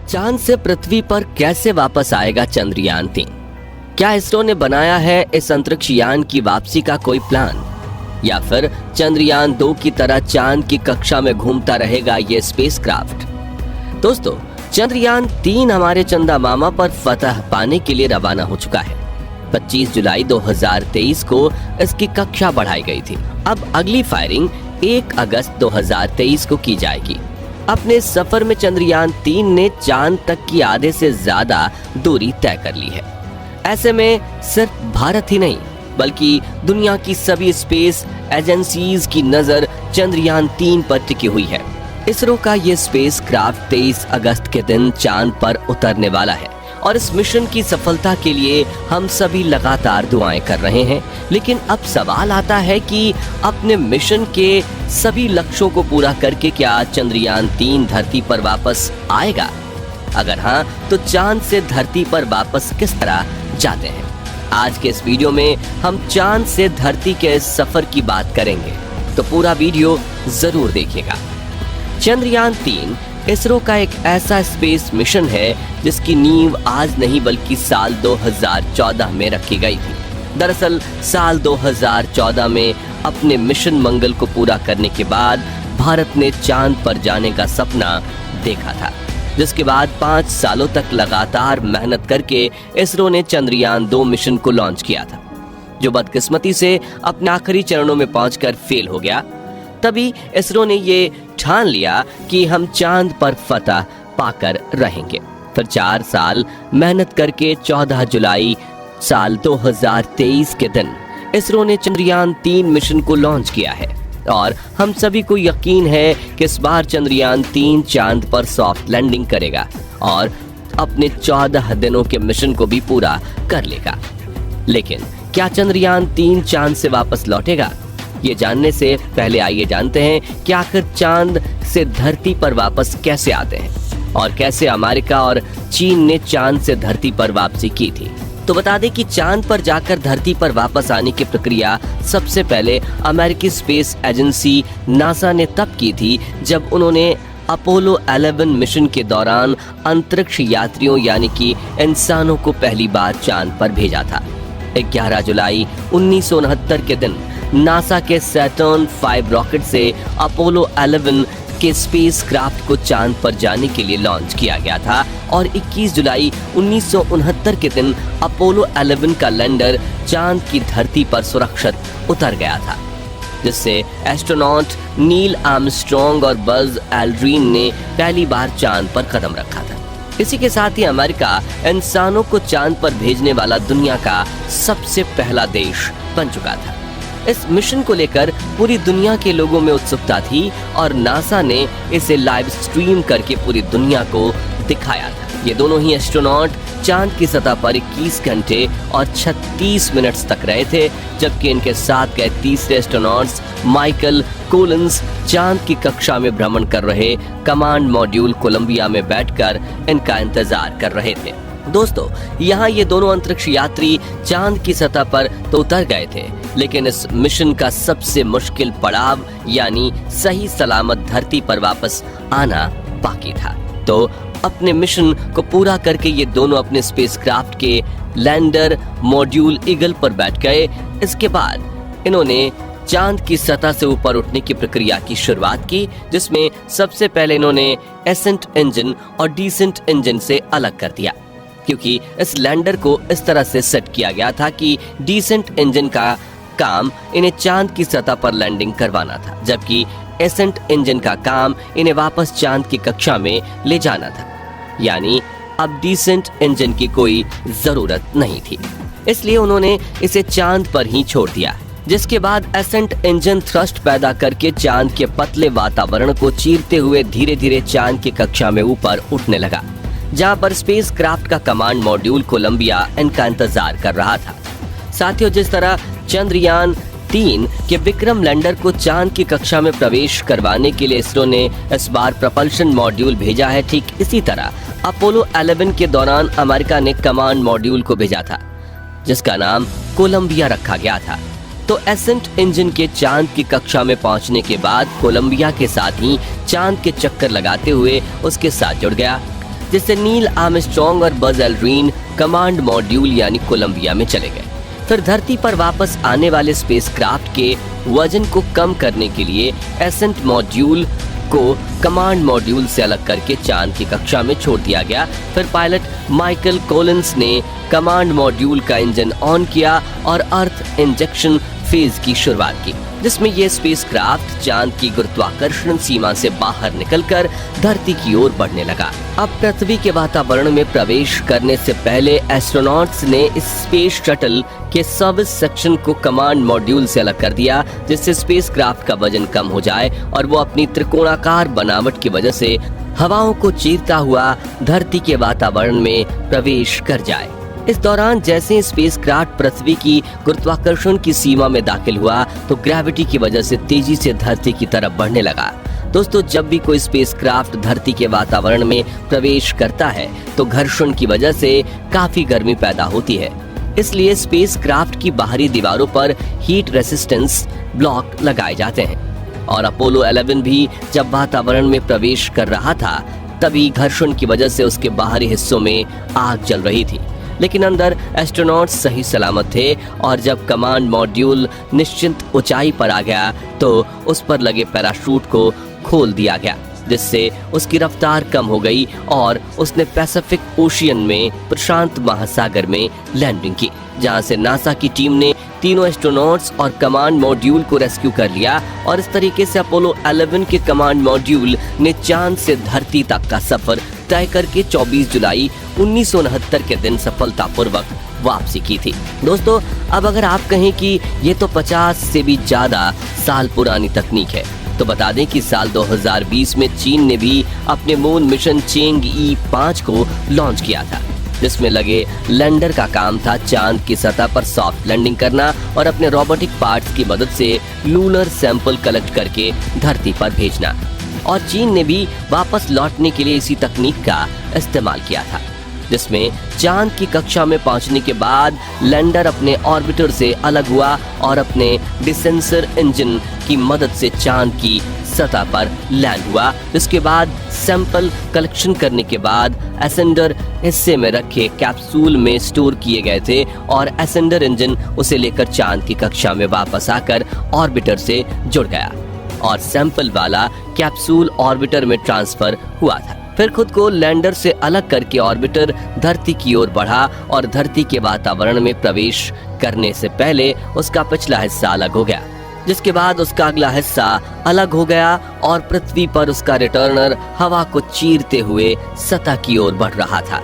चांद से पृथ्वी पर कैसे वापस आएगा चंद्रयान-3? क्या इसरो ने बनाया है इस अंतरिक्ष यान की वापसी का कोई प्लान, या फिर चंद्रयान-2 की तरह चांद की कक्षा में घूमता रहेगा ये स्पेसक्राफ्ट? दोस्तों, चंद्रयान-3 हमारे चंदा मामा पर फतह पाने के लिए रवाना हो चुका है। 25 जुलाई 2023 को इसकी कक्षा बढ़ाई गई थी। अब अगली फायरिंग 1 अगस्त 2023 को की जाएगी। अपने सफर में चंद्रयान-3 ने चांद तक की आधे से ज्यादा दूरी तय कर ली है। ऐसे में सिर्फ भारत ही नहीं बल्कि दुनिया की सभी स्पेस एजेंसीज की नजर चंद्रयान-3 पर टिकी हुई है। इसरो का ये स्पेस क्राफ्ट 23 अगस्त के दिन चांद पर उतरने वाला है और इस मिशन की सफलता के लिए हम सभी लगातार दुआएं कर रहे हैं। लेकिन अब सवाल आता है कि अपने मिशन के सभी लक्ष्यों को पूरा करके क्या चंद्रयान-3 धरती पर वापस आएगा? अगर हाँ, तो चांद से धरती पर वापस किस तरह जाते हैं? आज के इस वीडियो में हम चांद से धरती के इस सफर की बात करेंगे, तो पूरा वीडियो जरूर देखिएगा। चंद्रयान-3 इसरो का एक ऐसा स्पेस मिशन है जिसकी नींव आज नहीं बल्कि साल 2014 में रखी गई थी। दरअसल साल 2014 में अपने मिशन मंगल को पूरा करने के बाद भारत ने चांद पर जाने का सपना देखा था, जिसके बाद 5 सालों तक लगातार मेहनत करके इसरो ने चंद्रयान-2 मिशन को लॉन्च किया था, जो बदकिस्मती से अपने आखिरी चरणों में पहुंचकर फेल हो गया। तभी इसरो ने ये ठान लिया कि हम चांद पर फतह पाकर रहेंगे। फिर 4 साल मेहनत करके 14 जुलाई साल 2023 के दिन इसरो ने चंद्रयान-3 मिशन को लॉन्च किया है और हम सभी को यकीन है कि इस बार चंद्रयान-3 चांद पर सॉफ्ट लैंडिंग करेगा और अपने 14 दिनों के मिशन को भी पूरा कर लेगा। लेकिन क्या चंद्रयान-3 चांद से वापस लौटेगा? ये जानने से पहले आइए जानते हैं कि आखिर चांद से धरती पर वापस कैसे आते हैं और कैसे अमेरिका और चीन ने चांद से धरती पर वापसी की थी। तो बता दें कि चांद पर जाकर धरती पर वापस आने की प्रक्रिया सबसे पहले अमेरिकी स्पेस एजेंसी नासा ने तब की थी जब उन्होंने अपोलो 11 मिशन के दौरान अंतरिक्ष यात्रियों यानी कि इंसानों को पहली बार चांद पर भेजा था। 11 जुलाई 1969 के दिन नासा के सैटर्न 5 रॉकेट से अपोलो 11 के स्पेस क्राफ्ट को चांद पर जाने के लिए लॉन्च किया गया था और 21 जुलाई 1969 के दिन अपोलो 11 का लैंडर चांद की धरती पर सुरक्षित उतर गया था, जिससे एस्ट्रोनॉट नील आर्मस्ट्रॉन्ग और बज एल्ड्रिन ने पहली बार चांद पर कदम रखा था। इसी के साथ ही अमेरिका इंसानों को चांद पर भेजने वाला दुनिया का सबसे पहला देश बन चुका था। इस मिशन को लेकर पूरी दुनिया के लोगों में उत्सुकता थी और नासा ने इसे लाइव स्ट्रीम करके पूरी दुनिया को दिखाया था। ये दोनों ही एस्ट्रोनॉट चांद की सतह पर 21 घंटे और 36 मिनट्स तक रहे थे, जबकि इनके साथ गए तीसरे एस्ट्रोनॉट्स माइकल कोलिंस चांद की कक्षा में भ्रमण कर रहे कमांड मॉड्यूल कोलंबिया में बैठकर इनका इंतजार कर रहे थे। दोस्तों, यहाँ ये दोनों अंतरिक्ष यात्री चांद की सतह पर तो उतर गए थे, लेकिन इस मिशन का सबसे मुश्किल पड़ाव यानी सही सलामत धरती पर वापस आना बाकी था। तो अपने मिशन को पूरा करके ये दोनों अपने स्पेसक्राफ्ट के लैंडर मॉड्यूल ईगल पर बैठ गए। इसके बाद इन्होंने चांद की सतह से ऊपर उठने की प्रक्रिया की शुरुआत की, जिसमें सबसे पहले इन्होंने एसेंट इंजन और डिसेंट इंजन से अलग कर दिया, क्योंकि इस लैंडर को इस तरह से सेट किया गया था कि डिसेंट इंजन का काम इन्हें चांद की सतह पर लैंडिंग करवाना था, जबकि एसेंट इंजन का काम इन्हें वापस चांद की कक्षा में ले जाना था। यानी अब डिसेंट इंजन की कोई जरूरत नहीं थी, इसलिए उन्होंने इसे चांद पर ही छोड़ दिया, जिसके बाद एसेंट इंजन थ्रस्ट पैदा करके चांद के पतले वातावरण को चीरते हुए धीरे धीरे चांद की कक्षा में ऊपर उठने लगा, जहां पर स्पेस क्राफ्ट का कमांड मॉड्यूल कोलंबिया इनका इंतजार कर रहा था। साथियों, जिस तरह चंद्रयान-3 के विक्रम लैंडर को चांद की कक्षा में प्रवेश करवाने के लिए इसरो ने इस बार प्रपल्शन मॉड्यूल भेजा है, ठीक इसी तरह अपोलो 11 के दौरान अमेरिका ने कमांड मॉड्यूल को भेजा था, जिसका नाम कोलंबिया रखा गया था। तो एसेंट इंजन के चांद की कक्षा में पहुंचने के बाद कोलंबिया के साथ ही चांद के चक्कर लगाते हुए उसके साथ जुड़ गया। जिससे नील आर्मस्ट्रॉन्ग और बज एल्ड्रिन कमांड मॉड्यूल यानी कोलंबिया में चले गए। फिर धरती पर वापस आने वाले स्पेसक्राफ्ट के वजन को कम करने के लिए एसेंट मॉड्यूल को कमांड मॉड्यूल से अलग करके चांद की कक्षा में छोड़ दिया गया। फिर पायलट माइकल कोलिंस ने कमांड मॉड्यूल का इंजन ऑन किया और अर्थ इंजेक्शन फेज की शुरुआत की, जिसमें यह स्पेसक्राफ्ट चांद की गुरुत्वाकर्षण सीमा से बाहर निकलकर धरती की ओर बढ़ने लगा। अब पृथ्वी के वातावरण में प्रवेश करने से पहले एस्ट्रोनॉट्स ने इस स्पेस शटल के सर्विस सेक्शन को कमांड मॉड्यूल से अलग कर दिया, जिससे स्पेसक्राफ्ट का वजन कम हो जाए और वो अपनी त्रिकोणाकार बनावट की वजह से हवाओं को चीरता हुआ धरती के वातावरण में प्रवेश कर जाए। इस दौरान जैसे स्पेसक्राफ्ट पृथ्वी की गुरुत्वाकर्षण की सीमा में दाखिल हुआ तो ग्रेविटी की वजह से तेजी से धरती की तरफ बढ़ने लगा। दोस्तों, जब भी कोई स्पेसक्राफ्ट धरती के वातावरण में प्रवेश करता है तो घर्षण की वजह से काफी गर्मी पैदा होती है। इसलिए स्पेसक्राफ्ट की बाहरी दीवारों पर हीट रेसिस्टेंस ब्लॉक लगाए जाते हैं। और अपोलो 11 भी जब वातावरण में प्रवेश कर रहा था तभी घर्षण की वजह से उसके बाहरी हिस्सों में आग जल रही थी, लेकिन अंदर एस्ट्रोनॉट्स सही सलामत थे। और जब कमांड मॉड्यूल निश्चित ऊंचाई पर आ गया तो उस पर लगे पैराशूट को खोल दिया गया, जिससे उसकी रफ्तार कम हो गई और उसने पैसिफिक ओशियन में प्रशांत महासागर में लैंडिंग की, जहां से नासा की टीम ने तीनों एस्ट्रोनॉट्स और कमांड मॉड्यूल को रेस्क्यू कर लिया। और इस तरीके से अपोलो 11 के कमांड मॉड्यूल ने चांद से धरती तक का सफर तय करके 24 जुलाई 1969 के दिन सफलतापूर्वक वापसी की थी। दोस्तों, अब अगर आप कहें कि ये तो 50 से भी ज्यादा साल पुरानी तकनीक है, तो बता दें कि साल 2020 में चीन ने भी अपने मून मिशन चेंगई 5 को लॉन्च किया था, जिसमें लगे लैंडर का काम था चांद की सतह पर सॉफ्ट लैंडिंग करना और अपने रोबोटिक पार्ट्स की मदद से लूनर सैंपल कलेक्ट करके धरती पर भेजना। और चीन ने भी वापस लौटने के लिए इसी तकनीक का इस्तेमाल किया था, जिसमें चांद की कक्षा में पहुंचने के बाद लैंडर अपने ऑर्बिटर से अलग हुआ और अपने डिसेंसर इंजन की मदद से चांद की सतह पर लैंड हुआ। जिसके बाद सैंपल कलेक्शन करने के बाद एसेंडर हिस्से में रखे कैप्सूल में स्टोर किए गए थे और एसेंडर इंजन उसे लेकर चांद की कक्षा में वापस आकर ऑर्बिटर से जुड़ गया और सैंपल वाला कैप्सूल ऑर्बिटर में ट्रांसफर हुआ था। फिर खुद को लैंडर से अलग करके ऑर्बिटर धरती की ओर बढ़ा और धरती के वातावरण में प्रवेश करने से पहले उसका पिछला हिस्सा अलग हो गया, जिसके बाद उसका अगला हिस्सा अलग हो गया और पृथ्वी पर उसका रिटर्नर हवा को चीरते हुए सतह की ओर बढ़ रहा था।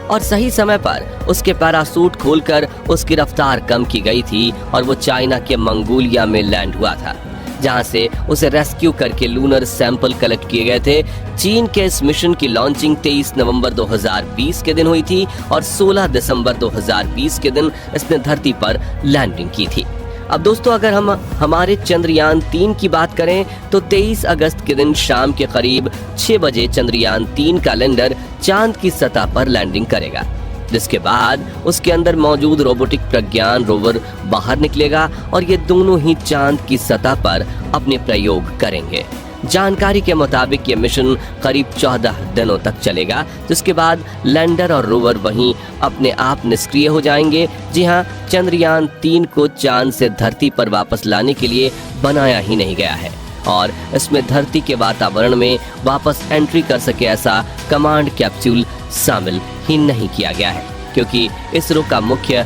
और सही समय पर उसके पैरासूट खोलकर उसकी रफ्तार कम की गई थी और वो चाइना के मंगोलिया में लैंड हुआ था, जहां से उसे रेस्क्यू करके लूनर सैंपल कलेक्ट किए गए थे। चीन के इस मिशन की लॉन्चिंग 23 नवंबर 2020 के दिन हुई थी और 16 दिसंबर 2020 के दिन इसने धरती पर लैंडिंग की थी। अब दोस्तों, अगर हम हमारे चंद्रयान 3 की बात करें तो 23 अगस्त के दिन शाम के करीब 6 बजे चंद्रयान 3 का लैंडर चांद की सतह पर लैंडिंग करेगा, जिसके बाद उसके अंदर मौजूद रोबोटिक प्रज्ञान रोवर बाहर निकलेगा और ये दोनों ही चांद की सतह पर अपने प्रयोग करेंगे। जानकारी के मुताबिक ये मिशन करीब 14 दिनों तक चलेगा, जिसके बाद लैंडर और रोवर वहीं अपने आप निष्क्रिय हो जाएंगे। जी हाँ, चंद्रयान 3 को चांद से धरती पर वापस लाने के लिए बनाया ही नहीं गया है और इसमें धरती के वातावरण में वापस एंट्री कर सके ऐसा कमांड कैप्सूल शामिल ही नहीं किया गया है, क्योंकि इसरो का मुख्य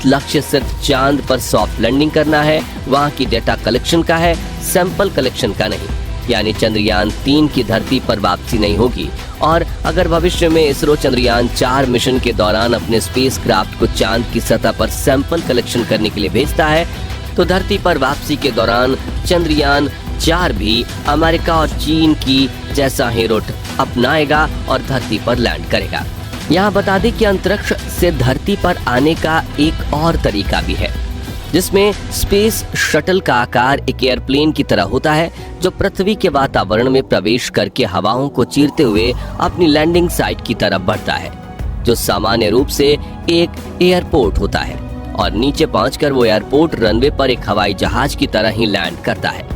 लक्ष्य सिर्फ चांद पर सॉफ्ट लैंडिंग करना है, वहां की डेटा कलेक्शन का है, सैंपल कलेक्शन का नहीं। यानी चंद्रयान 3 की धरती पर वापसी नहीं होगी। और अगर भविष्य में इसरो चंद्रयान 4 मिशन के दौरान अपने स्पेसक्राफ्ट को चांद की सतह पर सैंपल कलेक्शन करने के लिए भेजता है तो धरती पर वापसी के दौरान चंद्रयान 4 भी अमेरिका और चीन की जैसा ही रूट अपनाएगा और धरती पर लैंड करेगा। यहाँ बता दें कि अंतरिक्ष से धरती पर आने का एक और तरीका भी है, जिसमें स्पेस शटल का आकार एक एयरप्लेन की तरह होता है, जो पृथ्वी के वातावरण में प्रवेश करके हवाओं को चीरते हुए अपनी लैंडिंग साइट की तरफ बढ़ता है, जो सामान्य रूप से एक एयरपोर्ट होता है, और नीचे पहुंचकर वो एयरपोर्ट रनवे पर एक हवाई जहाज की तरह ही लैंड करता है।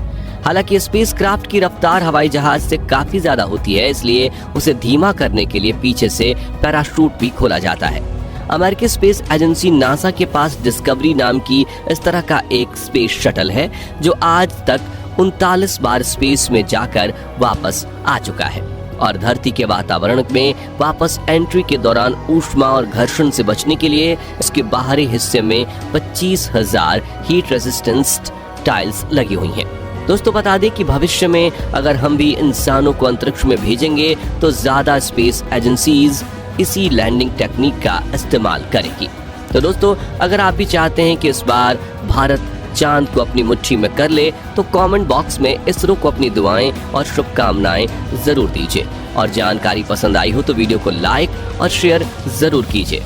हालांकि स्पेसक्राफ्ट की रफ्तार हवाई जहाज से काफी ज्यादा होती है, इसलिए उसे धीमा करने के लिए पीछे से पैराशूट भी खोला जाता है। अमेरिकी स्पेस एजेंसी नासा के पास डिस्कवरी नाम की इस तरह का एक स्पेस शटल है जो आज तक 39 बार स्पेस में जाकर वापस आ चुका है और धरती के वातावरण में वापस एंट्री के दौरान ऊष्मा और घर्षण से बचने के लिए इसके बाहरी हिस्से में 25,000 हीट रेजिस्टेंस टाइल्स लगी हुई हैं। दोस्तों बता दें कि भविष्य में अगर हम भी इंसानों को अंतरिक्ष में भेजेंगे तो ज्यादा स्पेस एजेंसीज इसी लैंडिंग टेक्निक का इस्तेमाल करेगी। तो दोस्तों अगर आप भी चाहते हैं कि इस बार भारत चांद को अपनी मुट्ठी में कर ले तो कमेंट बॉक्स में इसरो को अपनी दुआएं और शुभकामनाएं जरूर दीजिए और जानकारी पसंद आई हो तो वीडियो को लाइक और शेयर जरूर कीजिए।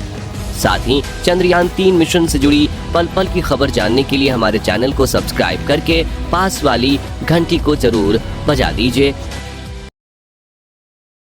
साथ ही चंद्रयान 3 मिशन से जुड़ी पल पल की खबर जानने के लिए हमारे चैनल को सब्सक्राइब करके पास वाली घंटी को जरूर बजा दीजिए।